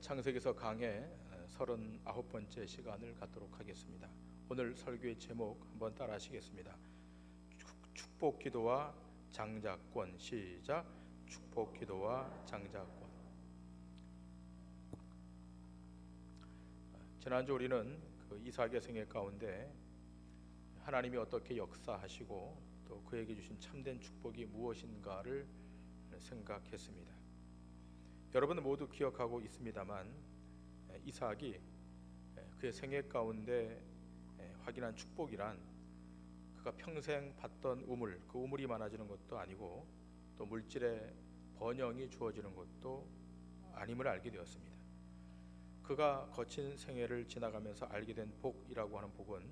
창세기서 강해 39번째 시간을 갖도록 하겠습니다. 오늘 설교의 제목 한번 따라 하시겠습니다. 축복기도와 장자권. 시작. 축복기도와 장자권. 지난주 우리는 이삭의 생애 가운데 하나님이 어떻게 역사하시고 또 그에게 주신 참된 축복이 무엇인가를 생각했습니다. 여러분은 모두 기억하고 있습니다만 이삭이 그의 생애 가운데 확인한 축복이란 그가 평생 받던 우물, 그 우물이 많아지는 것도 아니고 또 물질의 번영이 주어지는 것도 아님을 알게 되었습니다. 그가 거친 생애를 지나가면서 알게 된 복이라고 하는 복은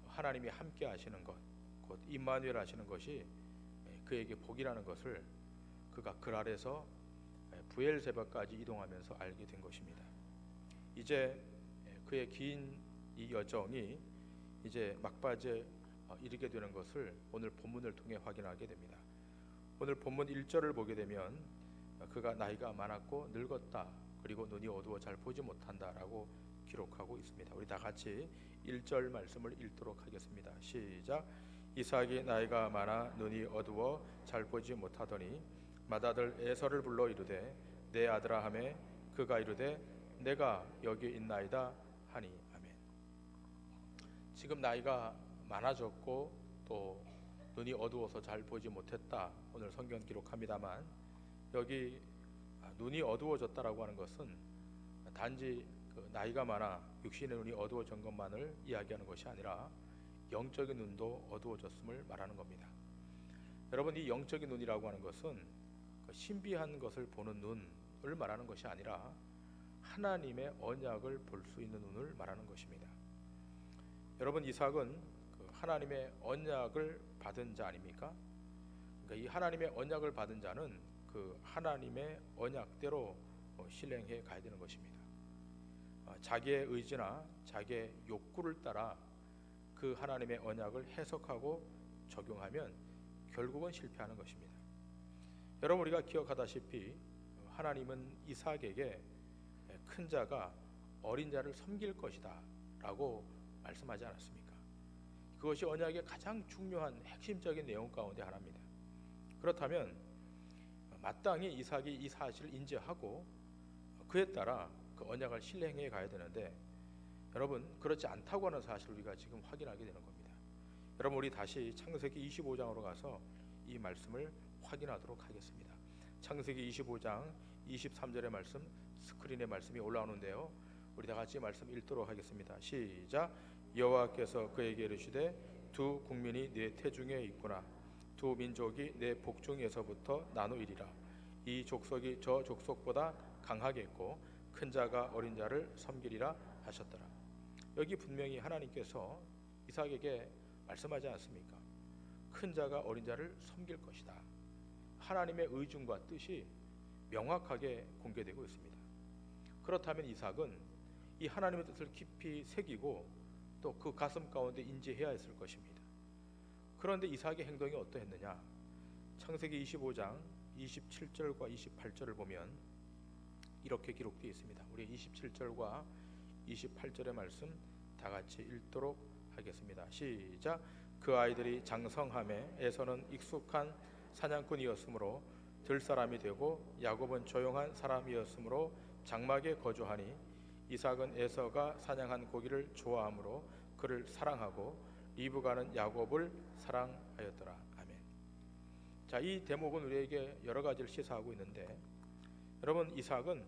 하나님이 함께 하시는 것, 곧 임마누엘 하시는 것이 그에게 복이라는 것을 그가 그랄에서 부엘세바까지 이동하면서 알게 된 것입니다. 이제 그의 긴 이 여정이 이제 막바지에 이르게 되는 것을 오늘 본문을 통해 확인하게 됩니다. 오늘 본문 1절을 보게 되면 그가 나이가 많았고 늙었다, 그리고 눈이 어두워 잘 보지 못한다라고 기록하고 있습니다. 우리 다 같이 1절 말씀을 읽도록 하겠습니다. 시작. 이삭이 나이가 많아 눈이 어두워 잘 보지 못하더니 맏아들 에서를 불러 이르되 내 아들아 하매 그가 이르되 내가 여기 있나이다 하니. 아멘. 지금 나이가 많아졌고 또 눈이 어두워서 잘 보지 못했다, 오늘 성경 기록합니다만 여기 눈이 어두워졌다라고 하는 것은 단지 나이가 많아 육신의 눈이 어두워진 것만을 이야기하는 것이 아니라 영적인 눈도 어두워졌음을 말하는 겁니다. 여러분, 이 영적인 눈이라고 하는 것은 신비한 것을 보는 눈을 말하는 것이 아니라 하나님의 언약을 볼 수 있는 눈을 말하는 것입니다. 여러분, 이삭은 하나님의 언약을 받은 자 아닙니까? 그러니까 이 하나님의 언약을 받은 자는 그 하나님의 언약대로 실행해 가야 되는 것입니다. 자기의 의지나 자기의 욕구를 따라 그 하나님의 언약을 해석하고 적용하면 결국은 실패하는 것입니다. 여러분, 우리가 기억하다시피 하나님은 이삭에게 큰 자가 어린 자를 섬길 것이다 라고 말씀하지 않았습니까? 그것이 언약의 가장 중요한 핵심적인 내용 가운데 하나입니다. 그렇다면 마땅히 이삭이 이 사실을 인지하고 그에 따라 그 언약을 실행해 가야 되는데, 여러분, 그렇지 않다고 하는 사실을 우리가 지금 확인하게 되는 겁니다. 여러분, 우리 다시 창세기 25장으로 가서 이 말씀을 확인하도록 하겠습니다. 창세기 25장 23절의 말씀, 스크린에 말씀이 올라오는데요, 우리 다 같이 말씀 읽도록 하겠습니다. 시작. 여호와께서 그에게 이르시되 두 국민이 네 태중에 있구나. 두 민족이 내 복중에서부터 나누이리라. 이 족속이 저 족속보다 강하겠고 큰 자가 어린 자를 섬기리라 하셨더라. 여기 분명히 하나님께서 이삭에게 말씀하지 않습니까? 큰 자가 어린 자를 섬길 것이다. 하나님의 의중과 뜻이 명확하게 공개되고 있습니다. 그렇다면 이삭은 이 하나님의 뜻을 깊이 새기고 또 그 가슴 가운데 인지해야 했을 것입니다. 그런데 이삭의 행동이 어떠했느냐? 창세기 25장 27절과 28절을 보면 이렇게 기록되어 있습니다. 우리 27절과 28절의 말씀 다 같이 읽도록 하겠습니다. 시작. 그 아이들이 장성함에 에서는 익숙한 사냥꾼이었으므로 들사람이 되고 야곱은 조용한 사람이었으므로 장막에 거주하니 이삭은 에서가 사냥한 고기를 좋아하므로 그를 사랑하고 리브가는 야곱을 사랑하였더라. 아멘. 자, 이 대목은 우리에게 여러 가지를 시사하고 있는데, 여러분, 이삭은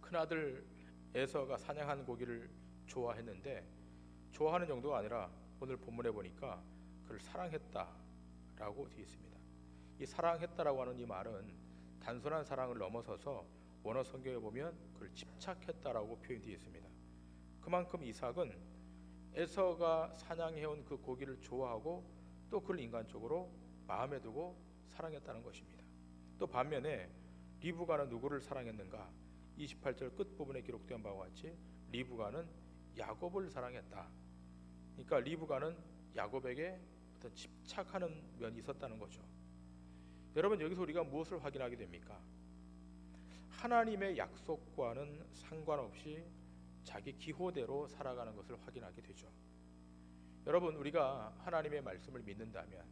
큰아들 에서가 사냥한 고기를 좋아했는데 좋아하는 정도가 아니라 오늘 본문에 보니까 그를 사랑했다라고 되어 있습니다. 이 사랑했다라고 하는 이 말은 단순한 사랑을 넘어서서 원어 성경에 보면 그를 집착했다라고 표현되어 있습니다. 그만큼 이삭은 에서가 사냥해온 그 고기를 좋아하고 또 그를 인간적으로 마음에 두고 사랑했다는 것입니다. 또 반면에 리브가는 누구를 사랑했는가? 28절 끝부분에 기록된 바와 같이 리브가는 야곱을 사랑했다. 그러니까 리브가는 야곱에게 어떤 집착하는 면이 있었다는 거죠. 여러분, 여기서 우리가 무엇을 확인하게 됩니까? 하나님의 약속과는 상관없이 자기 기호대로 살아가는 것을 확인하게 되죠. 여러분, 우리가 하나님의 말씀을 믿는다면,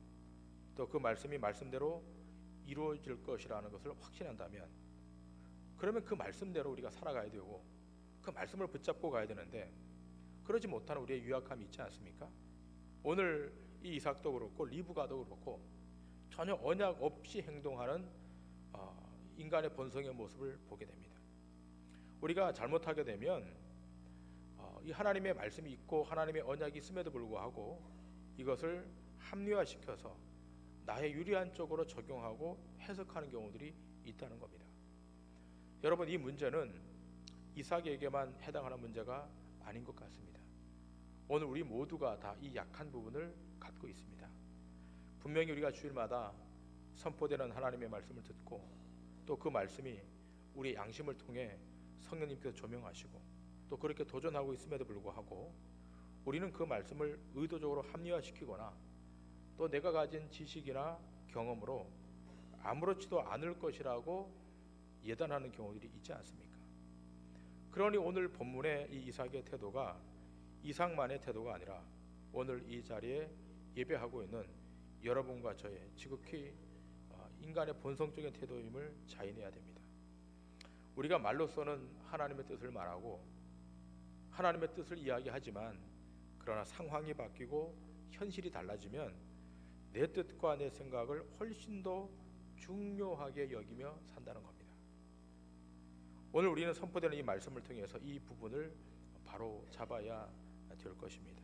또 그 말씀이 말씀대로 이루어질 것이라는 것을 확신한다면, 그러면 그 말씀대로 우리가 살아가야 되고 그 말씀을 붙잡고 가야 되는데, 그러지 못하는 우리의 유약함이 있지 않습니까? 오늘 이 이삭도 그렇고 리브가도 그렇고 전혀 언약 없이 행동하는 인간의 본성의 모습을 보게 됩니다. 우리가 잘못하게 되면 이 하나님의 말씀이 있고 하나님의 언약이 있음에도 불구하고 이것을 합리화시켜서 나의 유리한 쪽으로 적용하고 해석하는 경우들이 있다는 겁니다. 여러분, 이 문제는 이삭에게만 해당하는 문제가 아닌 것 같습니다. 오늘 우리 모두가 다 이 약한 부분을 갖고 있습니다. 분명히 우리가 주일마다 선포되는 하나님의 말씀을 듣고 또 그 말씀이 우리의 양심을 통해 성령님께서 조명하시고 또 그렇게 도전하고 있음에도 불구하고 우리는 그 말씀을 의도적으로 합리화시키거나 또 내가 가진 지식이나 경험으로 아무렇지도 않을 것이라고 예단하는 경우들이 있지 않습니까? 그러니 오늘 본문의 이 이삭의 태도가 이삭만의 태도가 아니라 오늘 이 자리에 예배하고 있는 여러분과 저의 지극히 인간의 본성적인 태도임을 자인해야 됩니다. 우리가 말로서는 하나님의 뜻을 말하고 하나님의 뜻을 이야기하지만 그러나 상황이 바뀌고 현실이 달라지면 내 뜻과 내 생각을 훨씬 더 중요하게 여기며 산다는 겁니다. 오늘 우리는 선포되는 이 말씀을 통해서 이 부분을 바로 잡아야 될 것입니다.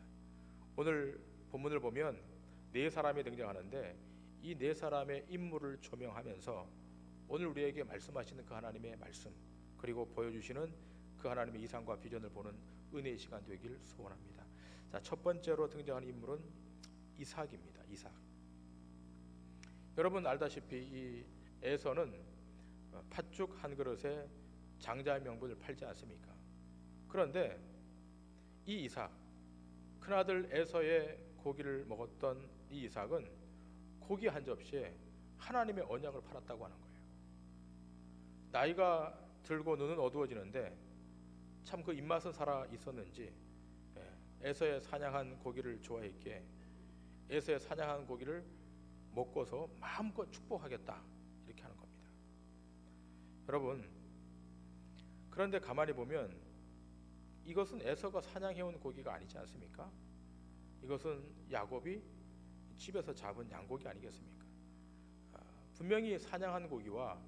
오늘 본문을 보면 네 사람이 등장하는데 이 네 사람의 인물을 조명하면서 오늘 우리에게 말씀하시는 그 하나님의 말씀 그리고 보여주시는 그 하나님의 이상과 비전을 보는 은혜의 시간 되길 소원합니다. 자, 첫 번째로 등장하는 인물은 이삭입니다. 이삭. 여러분 알다시피 이 에서는 팥죽 한 그릇에 장자의 명분을 팔지 않습니까? 그런데 이 이삭, 큰아들 에서의 고기를 먹었던 이 이삭은 고기 한 접시에 하나님의 언약을 팔았다고 하는 거예요. 나이가 들고 눈은 어두워지는데 참 그 입맛은 살아 있었는지 에서의 사냥한 고기를 좋아했기에 에서의 사냥한 고기를 먹고서 마음껏 축복하겠다 이렇게 하는 겁니다. 여러분, 그런데 가만히 보면 이것은 에서가 사냥해온 고기가 아니지 않습니까? 이것은 야곱이 집에서 잡은 양고기 아니겠습니까? 분명히 사냥한 고기와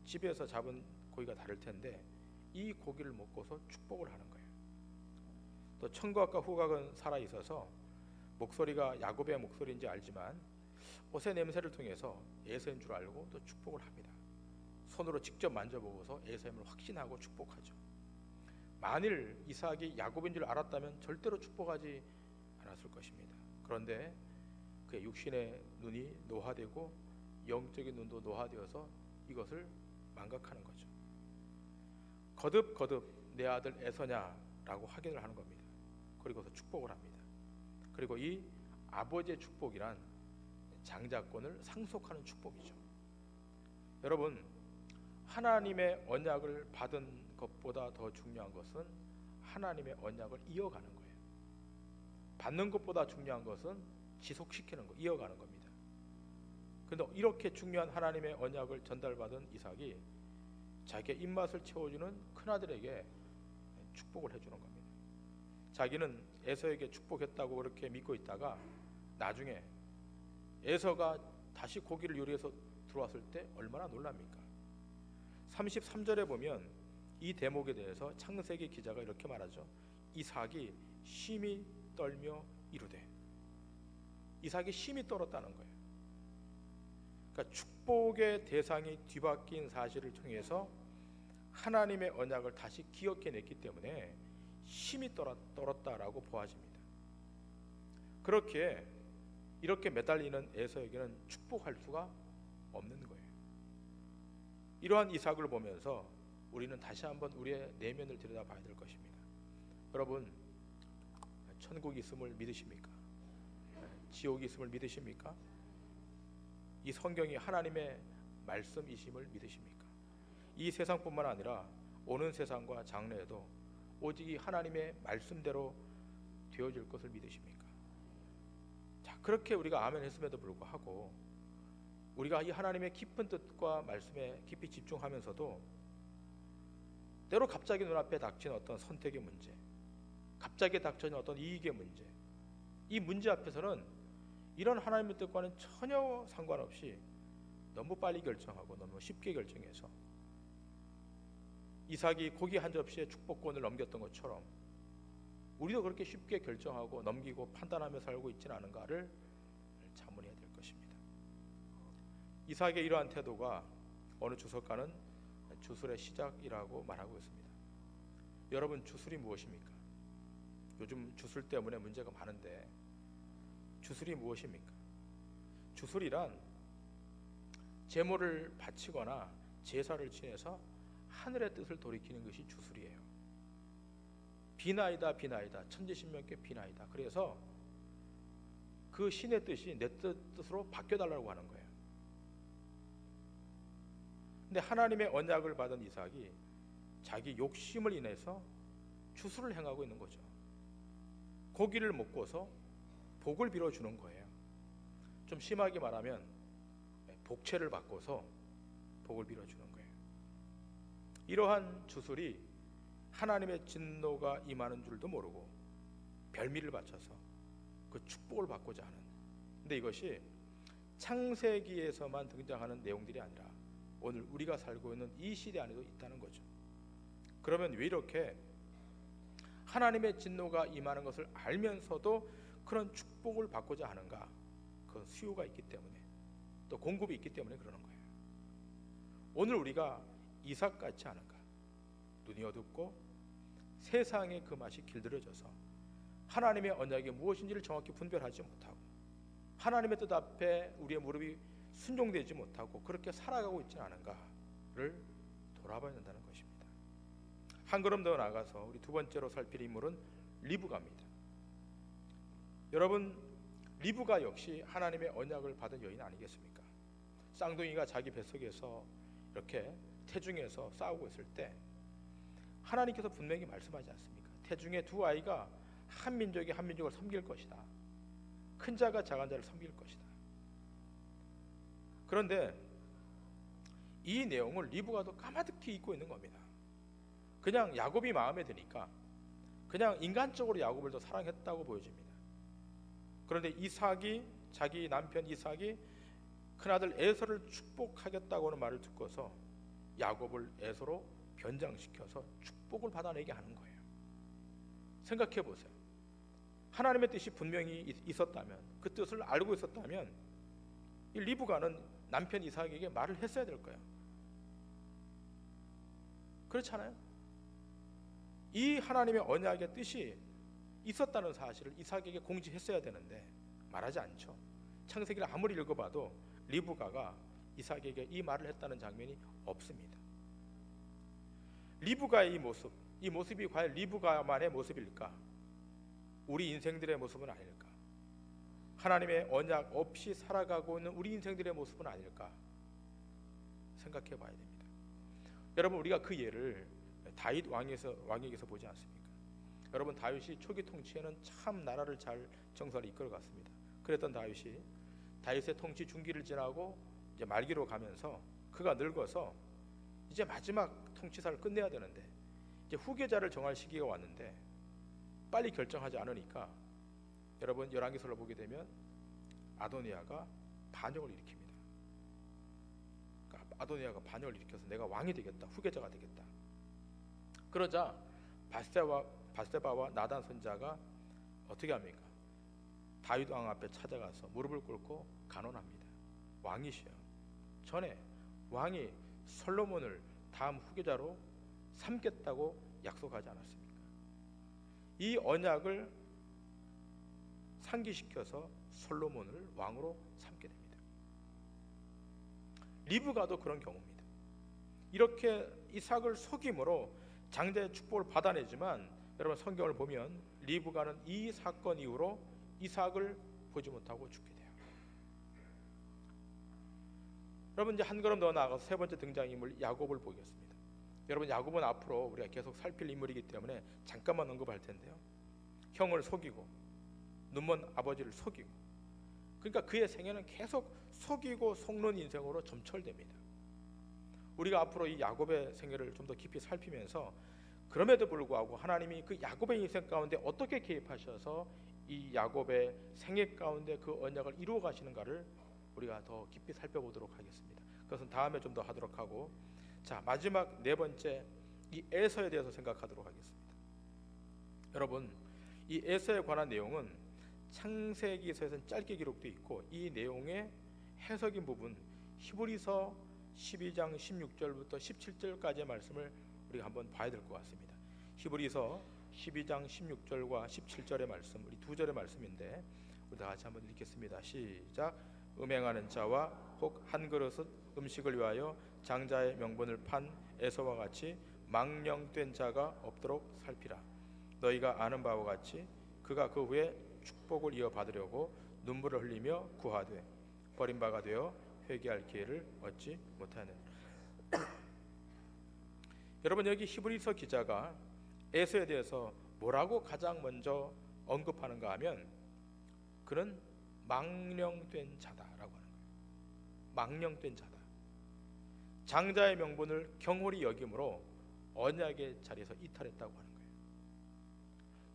집에서 잡은 고기가 다를 텐데 이 고기를 먹고서 축복을 하는 거예요. 또 청각과 후각은 살아 있어서 목소리가 야곱의 목소리인지 알지만 옷의 냄새를 통해서 에서인 줄 알고 또 축복을 합니다. 손으로 직접 만져보고서 에서임을 확신하고 축복하죠. 만일 이삭이 야곱인 줄 알았다면 절대로 축복하지 않았을 것입니다. 그런데 그의 육신의 눈이 노화되고 영적인 눈도 노화되어서 이것을 망각하는 거죠. 거듭 내 아들 에서냐라고 확인을 하는 겁니다. 그리고서 축복을 합니다. 그리고 이 아버지의 축복이란 장자권을 상속하는 축복이죠. 여러분, 하나님의 언약을 받은 것보다 더 중요한 것은 하나님의 언약을 이어가는 거예요. 받는 것보다 중요한 것은 지속시키는 거, 이어가는 겁니다. 그런데 이렇게 중요한 하나님의 언약을 전달받은 이삭이 자기의 입맛을 채워주는 큰아들에게 축복을 해주는 겁니다. 자기는 에서에게 축복했다고 그렇게 믿고 있다가 나중에 에서가 다시 고기를 요리해서 들어왔을 때 얼마나 놀랍니까? 33절에 보면 이 대목에 대해서 창세기 기자가 이렇게 말하죠. 이삭이 심히 떨며 이르되. 이삭이 심히 떨었다는 거예요. 그러니까 축복의 대상이 뒤바뀐 사실을 통해서 하나님의 언약을 다시 기억해냈기 때문에 심히 떨었다라고 보아집니다. 그렇게 이렇게 매달리는 에서에게는 축복할 수가 없는 거예요. 이러한 이삭을 보면서 우리는 다시 한번 우리의 내면을 들여다봐야 될 것입니다. 여러분, 천국이 있음을 믿으십니까? 지옥이 있음을 믿으십니까? 이 성경이 하나님의 말씀이심을 믿으십니까? 이 세상뿐만 아니라 오는 세상과 장래에도 오직 이 하나님의 말씀대로 되어질 것을 믿으십니까? 자, 그렇게 우리가 아멘 했음에도 불구하고 우리가 이 하나님의 깊은 뜻과 말씀에 깊이 집중하면서도 때로 갑자기 눈앞에 닥친 어떤 선택의 문제, 갑자기 닥쳐진 어떤 이익의 문제, 이 문제 앞에서는 이런 하나님의 뜻과는 전혀 상관없이 너무 빨리 결정하고 너무 쉽게 결정해서 이삭이 고기 한 접시에 축복권을 넘겼던 것처럼 우리도 그렇게 쉽게 결정하고 넘기고 판단하며 살고 있지는 않은가를 자문해야 될 것입니다. 이삭의 이러한 태도가 어느 주석가는 주술의 시작이라고 말하고 있습니다. 여러분, 주술이 무엇입니까? 요즘 주술 때문에 문제가 많은데 주술이 무엇입니까? 주술이란 제물을 바치거나 제사를 지내서 하늘의 뜻을 돌이키는 것이 주술이에요. 비나이다 비나이다, 천지신명께 비나이다. 그래서 그 신의 뜻이 내 뜻으로 바뀌어달라고 하는 거예요. 근데 하나님의 언약을 받은 이삭이 자기 욕심을 인해서 주술을 행하고 있는 거죠. 고기를 먹고서 복을 빌어주는 거예요. 좀 심하게 말하면 복채를 바꿔서 복을 빌어주는 거예요. 이러한 주술이 하나님의 진노가 임하는 줄도 모르고 별미를 바쳐서 그 축복을 받고자 하는, 근데 이것이 창세기에서만 등장하는 내용들이 아니라 오늘 우리가 살고 있는 이 시대 안에도 있다는 거죠. 그러면 왜 이렇게 하나님의 진노가 임하는 것을 알면서도 그런 축복을 받고자 하는가? 그건 수요가 있기 때문에, 또 공급이 있기 때문에 그러는 거예요. 오늘 우리가 이삭 같지 않은가? 눈이 어둡고 세상의 그 맛이 길들여져서 하나님의 언약이 무엇인지를 정확히 분별하지 못하고 하나님의 뜻 앞에 우리의 무릎이 순종되지 못하고 그렇게 살아가고 있지는 않은가를 돌아봐야 된다는 것입니다. 한 걸음 더 나아가서 우리 두 번째로 살필 인물은 리브가입니다. 여러분, 리브가 역시 하나님의 언약을 받은 여인 아니겠습니까? 쌍둥이가 자기 뱃속에서 이렇게 태중에서 싸우고 있을 때 하나님께서 분명히 말씀하지 않습니까? 태중의 두 아이가 한 민족이 한 민족을 섬길 것이다. 큰 자가 작은 자를 섬길 것이다. 그런데 이 내용을 리브가 더 까마득히 잊고 있는 겁니다. 그냥 야곱이 마음에 드니까 그냥 인간적으로 야곱을 더 사랑했다고 보여집니다. 그런데 이삭이, 자기 남편 이삭이 큰아들 에서를 축복하겠다고 하는 말을 듣고서 야곱을 에서로 변장시켜서 축복을 받아내게 하는 거예요. 생각해 보세요. 하나님의 뜻이 분명히 있었다면, 그 뜻을 알고 있었다면 이 리브가는 남편 이삭에게 말을 했어야 될 거예요. 그렇잖아요. 이 하나님의 언약의 뜻이 있었다는 사실을 이삭에게 공지했어야 되는데 말하지 않죠. 창세기를 아무리 읽어봐도 리브가가 이삭에게 이 말을 했다는 장면이 없습니다. 리브가의 이 모습이 과연 리브가만의 모습일까? 우리 인생들의 모습은 아닐까? 하나님의 언약 없이 살아가고 있는 우리 인생들의 모습은 아닐까? 생각해 봐야 됩니다. 여러분, 우리가 그 예를 다윗 왕에게서 보지 않습니까? 여러분, 다윗이 초기 통치에는 참 나라를 잘 정사를 이끌어갔습니다. 그랬던 다윗의 통치 중기를 지나고 이제 말기로 가면서 그가 늙어서 이제 마지막 통치사를 끝내야 되는데 이제 후계자를 정할 시기가 왔는데 빨리 결정하지 않으니까 여러분, 열왕기서를 보게 되면 아도니아가 반역을 일으킵니다. 그러니까 아도니아가 반역을 일으켜서 내가 왕이 되겠다, 후계자가 되겠다. 그러자 바세바와 나단 선자가 어떻게 합니까? 다윗 왕 앞에 찾아가서 무릎을 꿇고 간언합니다. 왕이시여, 전에 왕이 솔로몬을 다음 후계자로 삼겠다고 약속하지 않았습니까? 이 언약을 상기시켜서 솔로몬을 왕으로 삼게 됩니다. 리브가도 그런 경우입니다. 이렇게 이삭을 속임으로 장자의 축복을 받아내지만 여러분, 성경을 보면 리브가는 이 사건 이후로 이삭을 보지 못하고 죽게 돼요. 여러분 이제 한 걸음 더 나아가서 세 번째 등장인물 야곱을 보겠습니다. 여러분 야곱은 앞으로 우리가 계속 살필 인물이기 때문에 잠깐만 언급할 텐데요. 형을 속이고 눈먼 아버지를 속이고, 그러니까 그의 생애는 계속 속이고 속는 인생으로 점철됩니다. 우리가 앞으로 이 야곱의 생애를 좀 더 깊이 살피면서 그럼에도 불구하고 하나님이 그 야곱의 인생 가운데 어떻게 개입하셔서 이 야곱의 생애 가운데 그 언약을 이루어 가시는가를 우리가 더 깊이 살펴보도록 하겠습니다. 그것은 다음에 좀 더 하도록 하고, 자, 마지막 네 번째 이 에서에 대해서 생각하도록 하겠습니다. 여러분, 이 에서에 관한 내용은 창세기서에서는 짧게 기록되어 있고, 이 내용의 해석인 부분 히브리서 12장 16절부터 17절까지의 말씀을 우리가 한번 봐야 될 것 같습니다. 히브리서 12장 16절과 17절의 말씀, 우리 두 절의 말씀인데 우리 다 같이 한번 읽겠습니다. 시작. 음행하는 자와 혹 한 그릇 음식을 위하여 장자의 명분을 판 에서와 같이 망령된 자가 없도록 살피라. 너희가 아는 바와 같이 그가 그 후에 축복을 이어받으려고 눈물을 흘리며 구하되 버림바가 되어 회개할 기회를 얻지 못하는. 여러분, 여기 히브리서 기자가 에서에 대해서 뭐라고 가장 먼저 언급하는가 하면 그는 망령된 자다라고 하는 거예요. 망령된 자다. 장자의 명분을 경홀히 여김으로 언약의 자리에서 이탈했다고 하는 거예요.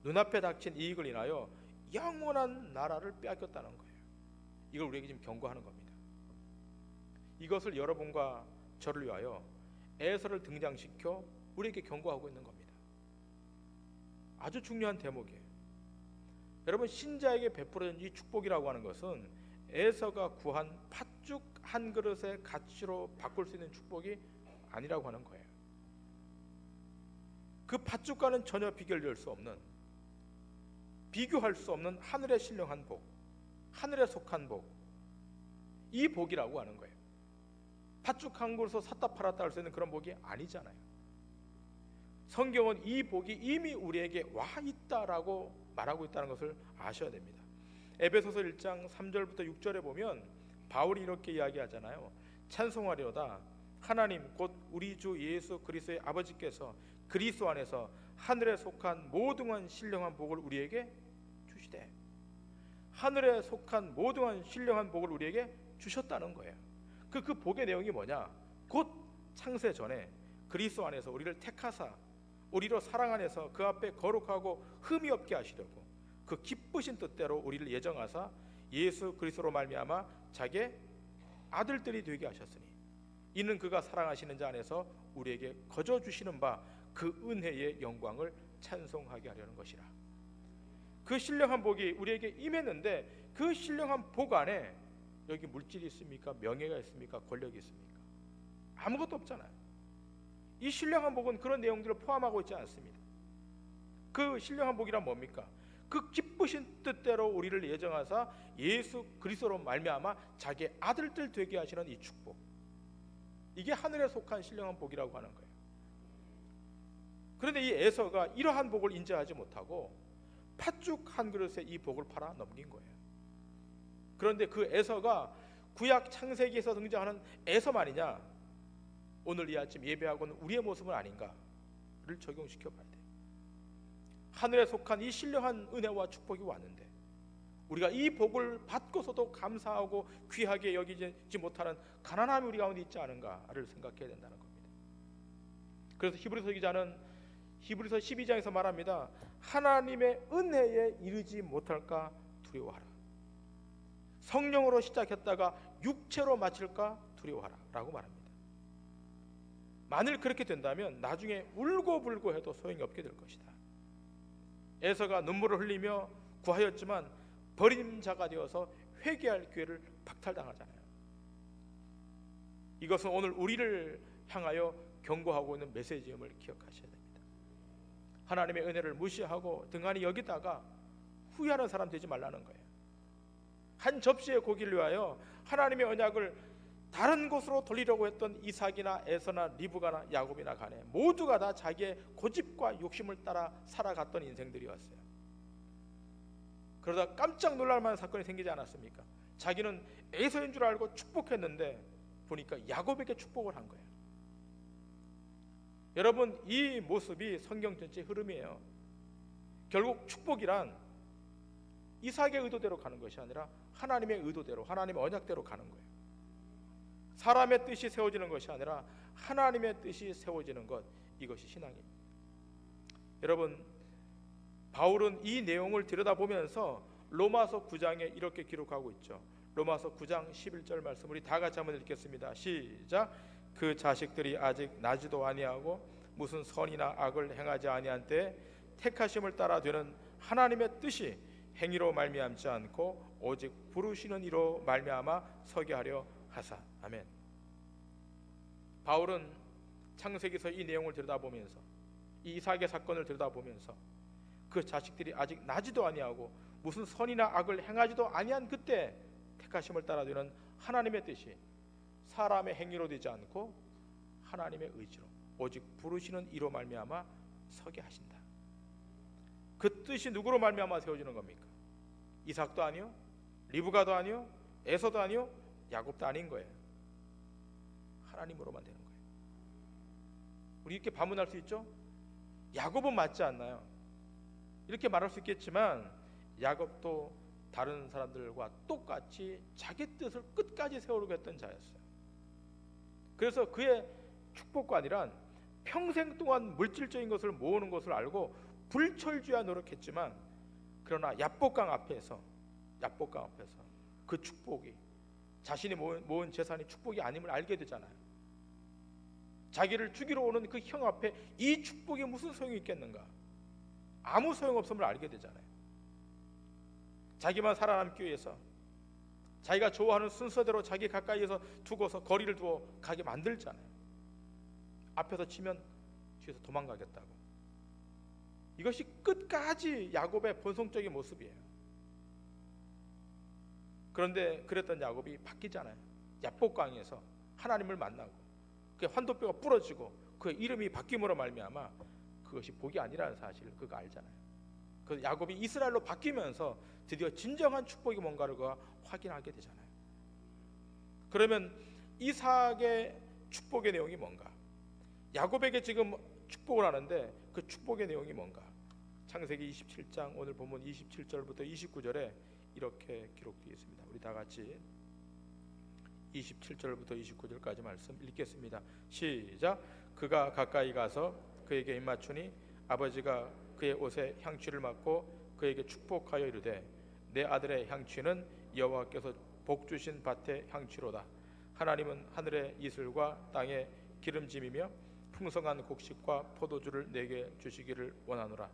눈앞에 닥친 이익을 인하여 영원한 나라를 빼앗겼다는 거예요. 이걸 우리에게 지금 경고하는 겁니다. 이것을 여러분과 저를 위하여 에서를 등장시켜 우리에게 경고하고 있는 겁니다. 아주 중요한 대목이에요. 여러분, 신자에게 베풀어진 이 축복이라고 하는 것은 에서가 구한 팥죽 한 그릇의 가치로 바꿀 수 있는 축복이 아니라고 하는 거예요. 그 팥죽과는 전혀 비교될 수 없는, 비교할 수 없는 하늘의 신령한 복, 하늘에 속한 복, 이 복이라고 하는 거예요. 팥죽 한 그릇을 샀다 팔았다 할 수 있는 그런 복이 아니잖아요. 성경은 이 복이 이미 우리에게 와 있다라고 말하고 있다는 것을 아셔야 됩니다. 에베소서 1장 3절부터 6절에 보면 바울이 이렇게 이야기하잖아요. 찬송하리로다 하나님 곧 우리 주 예수 그리스도의 아버지께서 그리스도 안에서 하늘에 속한 모든 신령한 복을 우리에게 주시되, 하늘에 속한 모든 신령한 복을 우리에게 주셨다는 거예요. 그 복의 내용이 뭐냐? 곧 창세 전에 그리스도 안에서 우리를 택하사 우리로 사랑 안에서 그 앞에 거룩하고 흠이 없게 하시려고 그 기쁘신 뜻대로 우리를 예정하사 예수 그리스도로 말미암아 자기의 아들들이 되게 하셨으니 이는 그가 사랑하시는 자 안에서 우리에게 거저 주시는 바 그 은혜의 영광을 찬송하게 하려는 것이라. 그 신령한 복이 우리에게 임했는데 그 신령한 복 안에 여기 물질이 있습니까? 명예가 있습니까? 권력이 있습니까? 아무것도 없잖아요. 이 신령한 복은 그런 내용들을 포함하고 있지 않습니다. 그 신령한 복이란 뭡니까? 그 기쁘신 뜻대로 우리를 예정하사 예수 그리스도로 말미암아 자기의 아들들 되게 하시는 이 축복, 이게 하늘에 속한 신령한 복이라고 하는 거예요. 그런데 이 에서가 이러한 복을 인정하지 못하고 팥죽 한 그릇에 이 복을 팔아 넘긴 거예요. 그런데 그 에서가 구약 창세기에서 등장하는 에서만이냐? 오늘 이 아침 예배하고는 우리의 모습은 아닌가를 적용시켜 봐야 돼요. 하늘에 속한 이 신령한 은혜와 축복이 왔는데 우리가 이 복을 받고서도 감사하고 귀하게 여기지 못하는 가난함이 우리 가운데 있지 않은가를 생각해야 된다는 겁니다. 그래서 히브리서 기자는 히브리서 12장에서 말합니다. 하나님의 은혜에 이르지 못할까 두려워하라. 성령으로 시작했다가 육체로 마칠까 두려워하라 라고 말합니다. 만일 그렇게 된다면 나중에 울고불고 해도 소용이 없게 될 것이다. 에서가 눈물을 흘리며 구하였지만 버림자가 되어서 회개할 기회를 박탈당하잖아요. 이것은 오늘 우리를 향하여 경고하고 있는 메시지임을 기억하셔야 됩니다. 하나님의 은혜를 무시하고 등한히 여기다가 후회하는 사람 되지 말라는 거예요. 한 접시의 고기를 위하여 하나님의 언약을 다른 곳으로 돌리려고 했던 이삭이나 에서나 리브가나 야곱이나 간에 모두가 다 자기의 고집과 욕심을 따라 살아갔던 인생들이었어요. 그러다 깜짝 놀랄 만한 사건이 생기지 않았습니까? 자기는 에서인 줄 알고 축복했는데 보니까 야곱에게 축복을 한 거예요. 여러분, 이 모습이 성경 전체의 흐름이에요. 결국 축복이란 이삭의 의도대로 가는 것이 아니라 하나님의 의도대로, 하나님의 언약대로 가는 거예요. 사람의 뜻이 세워지는 것이 아니라 하나님의 뜻이 세워지는 것, 이것이 신앙입니다. 여러분, 바울은 이 내용을 들여다보면서 로마서 9장에 이렇게 기록하고 있죠. 로마서 9장 11절 말씀 우리 다 같이 한번 읽겠습니다. 시작. 그 자식들이 아직 나지도 아니하고 무슨 선이나 악을 행하지 아니한 때에 택하심을 따라 되는 하나님의 뜻이 행위로 말미암지 않고 오직 부르시는 이로 말미암아 서게 하려 하사. 아멘. 바울은 창세기서 이 내용을 들여다보면서, 이 이삭의 사건을 들여다보면서 그 자식들이 아직 나지도 아니하고 무슨 선이나 악을 행하지도 아니한 그때 택하심을 따라 되는 하나님의 뜻이 사람의 행위로 되지 않고 하나님의 의지로 오직 부르시는 이로 말미암아 서게 하신다. 그 뜻이 누구로 말미암아 세워지는 겁니까? 이삭도 아니요, 리브가도 아니요, 에서도 아니요, 야곱도 아닌 거예요. 하나님으로만 되는 거예요. 우리 이렇게 반문할 수 있죠? 야곱은 맞지 않나요? 이렇게 말할 수 있겠지만 야곱도 다른 사람들과 똑같이 자기 뜻을 끝까지 세우려고 했던 자였어요. 그래서 그의 축복관이란 평생 동안 물질적인 것을 모으는 것을 알고 불철주야 노력했지만, 그러나 야복강 앞에서 그 축복이, 자신이 모은 재산이 축복이 아님을 알게 되잖아요. 자기를 죽이러 오는 그 형 앞에 이 축복이 무슨 소용이 있겠는가? 아무 소용없음을 알게 되잖아요. 자기만 살아남기 위해서 자기가 좋아하는 순서대로 자기 가까이에서 두고서 거리를 두어 가게 만들잖아요. 앞에서 치면 뒤에서 도망가겠다고. 이것이 끝까지 야곱의 본성적인 모습이에요. 그런데 그랬던 야곱이 바뀌잖아요. 야복강에서 하나님을 만나고 그의 환도뼈가 부러지고 그의 이름이 바뀜으로 말미암아 그것이 복이 아니라는 사실을 그가 알잖아요. 그 야곱이 이스라엘로 바뀌면서 드디어 진정한 축복이 뭔가를 그가 확인하게 되잖아요. 그러면 이삭의 축복의 내용이 뭔가? 야곱에게 지금 축복을 하는데 그 축복의 내용이 뭔가? 창세기 27장 오늘 본문 27절부터 29절에 이렇게 기록되어 있습니다. 우리 다 같이 27절부터 29절까지 말씀 읽겠습니다. 시작. 그가 가까이 가서 그에게 입맞추니 아버지가 그의 옷에 향취를 맡고 그에게 축복하여 이르되 내 아들의 향취는 여호와께서 복 주신 밭의 향취로다. 하나님은 하늘의 이슬과 땅의 기름짐이며 풍성한 곡식과 포도주를 내게 주시기를 원하노라.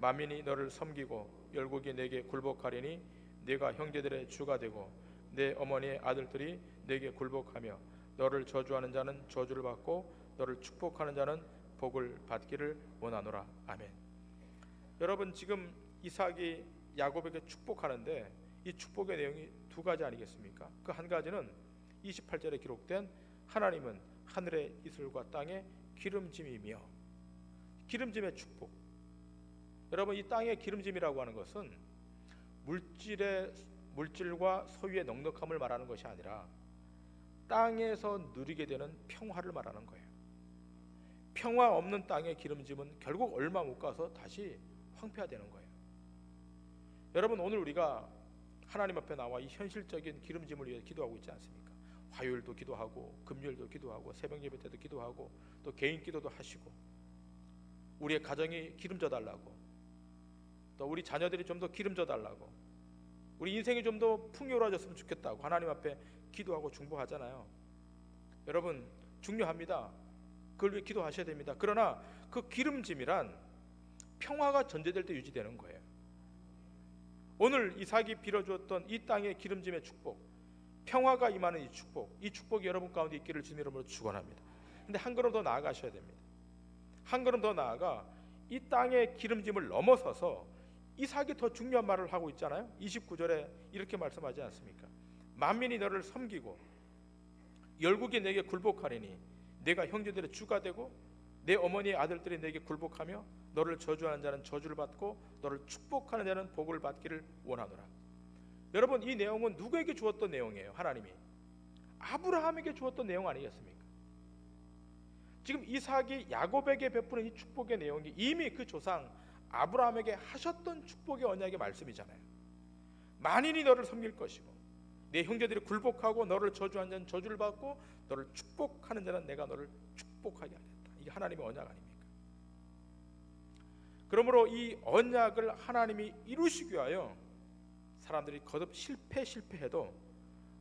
만민이 너를 섬기고 열국이 내게 굴복하리니 네가 형제들의 주가 되고 내 어머니의 아들들이 내게 굴복하며 너를 저주하는 자는 저주를 받고 너를 축복하는 자는 복을 받기를 원하노라. 아멘. 여러분, 지금 이삭이 야곱에게 축복하는데 이 축복의 내용이 두 가지 아니겠습니까? 그 한 가지는 28절에 기록된 하나님은 하늘의 이슬과 땅의 기름짐이며, 기름짐의 축복. 여러분, 이 땅의 기름짐이라고 하는 것은 물질과 소유의 넉넉함을 말하는 것이 아니라 땅에서 누리게 되는 평화를 말하는 거예요. 평화 없는 땅의 기름짐은 결국 얼마 못 가서 다시 황폐화되는 거예요. 여러분, 오늘 우리가 하나님 앞에 나와 이 현실적인 기름짐을 위해 기도하고 있지 않습니까? 화요일도 기도하고 금요일도 기도하고 새벽 예배 때도 기도하고 또 개인 기도도 하시고, 우리의 가정이 기름져 달라고, 또 우리 자녀들이 좀 더 기름져 달라고, 우리 인생이 좀 더 풍요로워졌으면 좋겠다고 하나님 앞에 기도하고 중보하잖아요. 여러분, 중요합니다. 그걸 위해 기도하셔야 됩니다. 그러나 그 기름짐이란 평화가 전제될 때 유지되는 거예요. 오늘 이삭이 빌어주었던 이 땅의 기름짐의 축복, 평화가 임하는 이 축복이 여러분 가운데 있기를 주님 이름으로 축원합니다. 근데 한 걸음 더 나아가셔야 됩니다. 한 걸음 더 나아가 이 땅의 기름짐을 넘어서서 이삭이 더 중요한 말을 하고 있잖아요. 29절에 이렇게 말씀하지 않습니까? 만민이 너를 섬기고 열국이 내게 굴복하리니 내가 형제들의 주가 되고 내 어머니의 아들들이 내게 굴복하며 너를 저주하는 자는 저주를 받고 너를 축복하는 자는 복을 받기를 원하노라. 여러분, 이 내용은 누구에게 주었던 내용이에요? 하나님이 아브라함에게 주었던 내용 아니겠습니까? 지금 이삭이 야곱에게 베푸는 이 축복의 내용이 이미 그 조상 아브라함에게 하셨던 축복의 언약의 말씀이잖아요. 만인이 너를 섬길 것이고 내 형제들이 굴복하고 너를 저주한 자는 저주를 받고 너를 축복하는 자는 내가 너를 축복하게 하겠다. 이게 하나님의 언약 아닙니까? 그러므로 이 언약을 하나님이 이루시기 위하여 사람들이 거듭 실패해도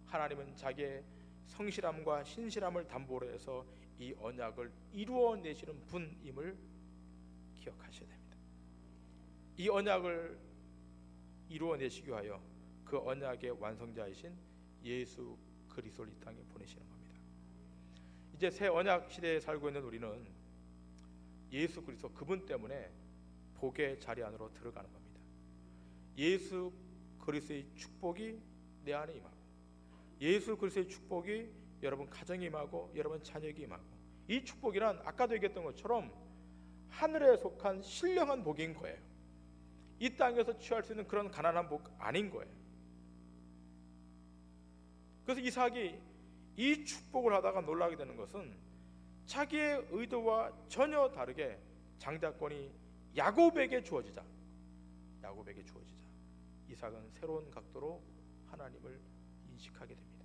하나님은 자기의 성실함과 신실함을 담보로 해서 이 언약을 이루어내시는 분임을 기억하셔야 됩니다. 이 언약을 이루어내시기 위하여 그 언약의 완성자이신 예수 그리스도를 이 땅에 보내시는 겁니다. 이제 새 언약 시대에 살고 있는 우리는 예수 그리스도 그분 때문에 복의 자리 안으로 들어가는 겁니다. 예수 그리스도의 축복이 내 안에 임하고 예수 그리스도의 축복이 여러분 가정에 임하고 여러분 자녀에게 임하고 이 축복이란 아까도 얘기했던 것처럼 하늘에 속한 신령한 복인 거예요. 이 땅에서 취할 수 있는 그런 가난한 복 아닌 거예요. 그래서 이삭이 이 축복을 하다가 놀라게 되는 것은 자기의 의도와 전혀 다르게 장자권이 야곱에게 주어지자 이삭은 새로운 각도로 하나님을 인식하게 됩니다.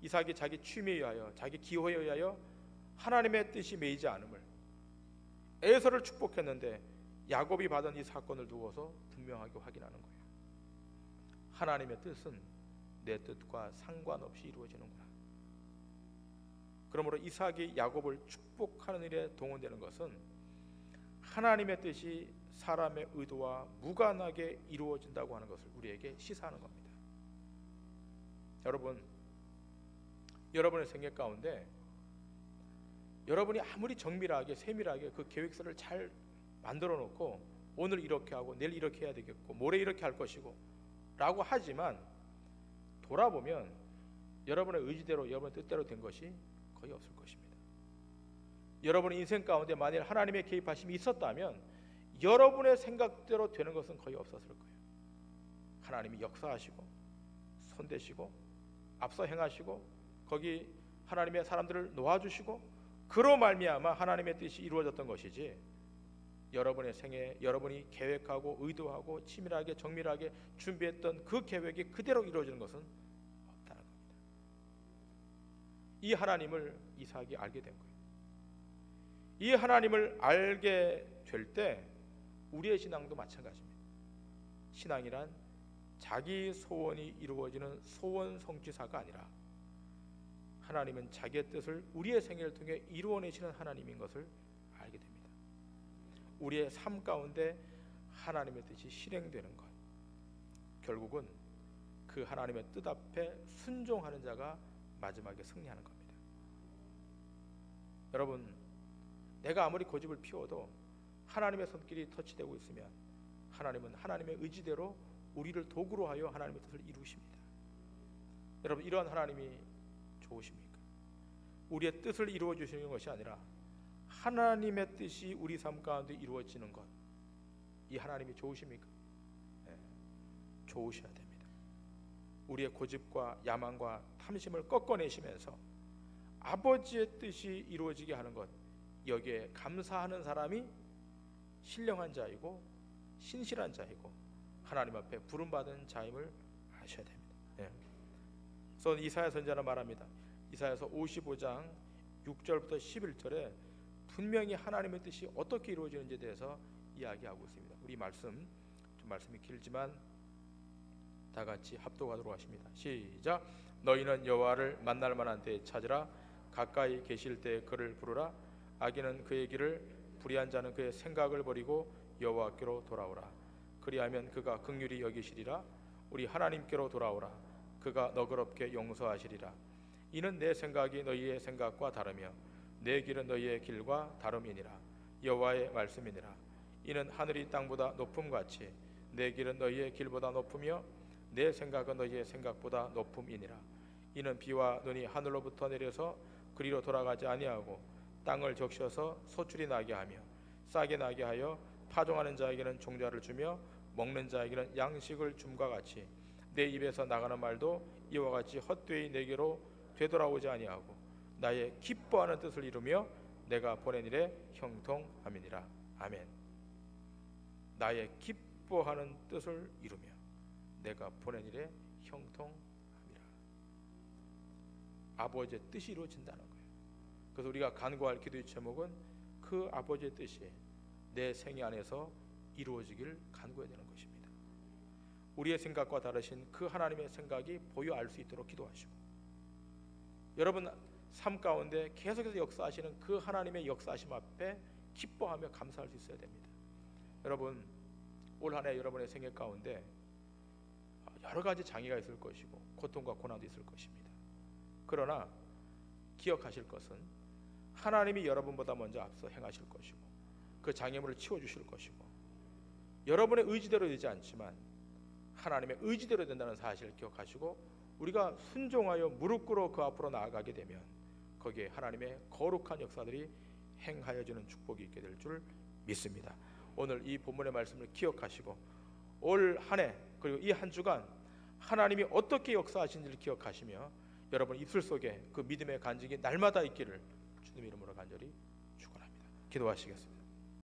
이삭이 자기 취미에 의하여 자기 기호에 의하여 하나님의 뜻이 매이지 않음을 에서를 축복했는데 야곱이 받은 이 사건을 두고서 분명하게 확인하는 거예요. 하나님의 뜻은 내 뜻과 상관없이 이루어지는구나. 그러므로 이삭이 야곱을 축복하는 일에 동원되는 것은 하나님의 뜻이 사람의 의도와 무관하게 이루어진다고 하는 것을 우리에게 시사하는 겁니다. 여러분의 생애 가운데 여러분이 아무리 정밀하게 세밀하게 그 계획서를 잘 만들어 놓고 오늘 이렇게 하고 내일 이렇게 해야 되겠고 모레 이렇게 할 것이고 라고 하지만 돌아보면 여러분의 의지대로 여러분의 뜻대로 된 것이 거의 없을 것입니다. 여러분의 인생 가운데 만일 하나님의 개입하심이 있었다면 여러분의 생각대로 되는 것은 거의 없었을 거예요. 하나님이 역사하시고 손대시고 앞서 행하시고 거기 하나님의 사람들을 놓아주시고 그로 말미암아 하나님의 뜻이 이루어졌던 것이지 여러분의 생에 여러분이 계획하고 의도하고 치밀하게 정밀하게 준비했던 그 계획이 그대로 이루어지는 것은 없다는 겁니다. 이 하나님을 이삭이 알게 된 거예요. 이 하나님을 알게 될 때 우리의 신앙도 마찬가지입니다. 신앙이란 자기 소원이 이루어지는 소원 성취사가 아니라 하나님은 자기의 뜻을 우리의 생애를 통해 이루어내시는 하나님인 것을 알게 됩니다. 우리의 삶 가운데 하나님의 뜻이 실행되는 것, 결국은 그 하나님의 뜻 앞에 순종하는 자가 마지막에 승리하는 겁니다. 여러분, 내가 아무리 고집을 피워도 하나님의 손길이 터치되고 있으면 하나님은 하나님의 의지대로 우리를 도구로 하여 하나님의 뜻을 이루십니다. 여러분, 이러한 하나님이 좋으십니까? 우리의 뜻을 이루어 주시는 것이 아니라 하나님의 뜻이 우리 삶 가운데 이루어지는 것, 이 하나님이 좋으십니까? 네, 좋으셔야 됩니다. 우리의 고집과 야망과 탐심을 꺾어내시면서 아버지의 뜻이 이루어지게 하는 것, 여기에 감사하는 사람이 신령한 자이고 신실한 자이고 하나님 앞에 부름받은 자임을 아셔야 됩니다. 네. 그래서 이사야 선지자는 말합니다. 이사야서 55장 6절부터 11절에 분명히 하나님의 뜻이 어떻게 이루어지는지에 대해서 이야기하고 있습니다. 우리 말씀이 길지만 다 같이 합독하도록 하십니다. 시작. 너희는 여호와를 만날 만한 때에 찾으라. 가까이 계실 때에 그를 부르라. 악인은 그의 길을, 불의한 자는 그의 생각을 버리고 여호와께로 돌아오라. 그리하면 그가 긍휼히 여기시리라. 우리 하나님께로 돌아오라. 그가 너그럽게 용서하시리라. 이는 내 생각이 너희의 생각과 다르며 내 길은 너희의 길과 다름이니라. 여호와의 말씀이니라. 이는 하늘이 땅보다 높음같이 내 길은 너희의 길보다 높으며 내 생각은 너희의 생각보다 높음이니라. 이는 비와 눈이 하늘로부터 내려서 그리로 돌아가지 아니하고 땅을 적셔서 소출이 나게 하며 싹이 나게 하여 파종하는 자에게는 종자를 주며 먹는 자에게는 양식을 줌과 같이 내 입에서 나가는 말도 이와 같이 헛되이 내게로 되돌아오지 아니하고 나의 기뻐하는 뜻을 이루며 내가 보낸 일에 형통함이니라. 아멘. 나의 기뻐하는 뜻을 이루며 내가 보낸 일에 형통함이라. 아버지의 뜻이 이루어진다는 거예요. 그래서 우리가 간구할 기도의 제목은 그 아버지의 뜻이 내 생애 안에서 이루어지길 간구해야 되는 것입니다. 우리의 생각과 다르신 그 하나님의 생각이 보여 알 수 있도록 기도하시고, 여러분 삶 가운데 계속해서 역사하시는 그 하나님의 역사하심 앞에 기뻐하며 감사할 수 있어야 됩니다. 여러분 올 한 해 여러분의 생애 가운데 여러 가지 장애가 있을 것이고 고통과 고난도 있을 것입니다. 그러나 기억하실 것은 하나님이 여러분보다 먼저 앞서 행하실 것이고 그 장애물을 치워주실 것이고, 여러분의 의지대로 되지 않지만 하나님의 의지대로 된다는 사실을 기억하시고 우리가 순종하여 무릎 꿇어 그 앞으로 나아가게 되면 거기에 하나님의 거룩한 역사들이 행하여지는 축복이 있게 될 줄 믿습니다. 오늘 이 본문의 말씀을 기억하시고 올 한 해 그리고 이 한 주간 하나님이 어떻게 역사하신지를 기억하시며 여러분 입술 속에 그 믿음의 간증이 날마다 있기를 주님 이름으로 간절히 축원합니다. 기도하시겠습니다.